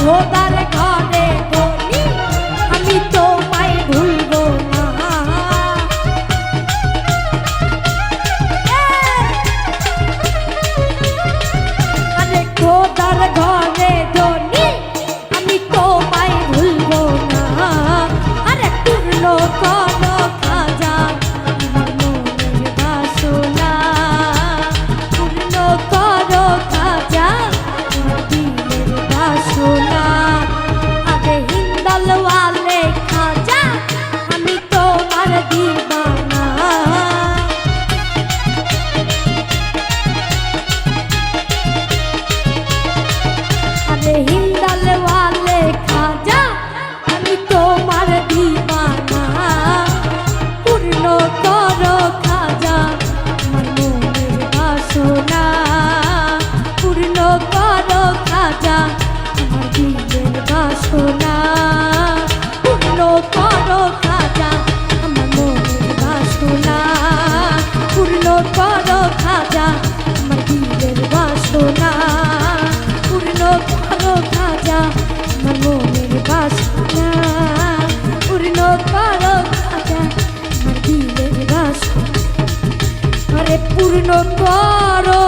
খোদার ঘরে ধনী আমি তোমায় ভুলবো না। আরে খোদার ঘরে ধনী আমি তোমায় ভুলবো না। আরে পূর্ণ করো খাজা আমার মনের বাসনা, পূর্ণ করো খাজা আমার দিলের বাসনা। আরে হিন্দাল ওয়ালে খাজা আমি তোমার দিবানা। আরে হিন্দাল ওয়ালে খাজা আমি তোমার দিবানা, পূর্ণ করো খাজা আমার মনের বাসনা, পূর্ণ করো খাজা আমার দিলের বাসনা, পূর্ণ করো খাজা আমার মনের বাসনা, পূর্ণ করো খাজা আমার দিলের বাসনা, পূর্ণ করো খাজা আমার মনের বাসনা, পূর্ণ করো খাজা আমার দিলের বাসনা। আরে পূর্ণ করো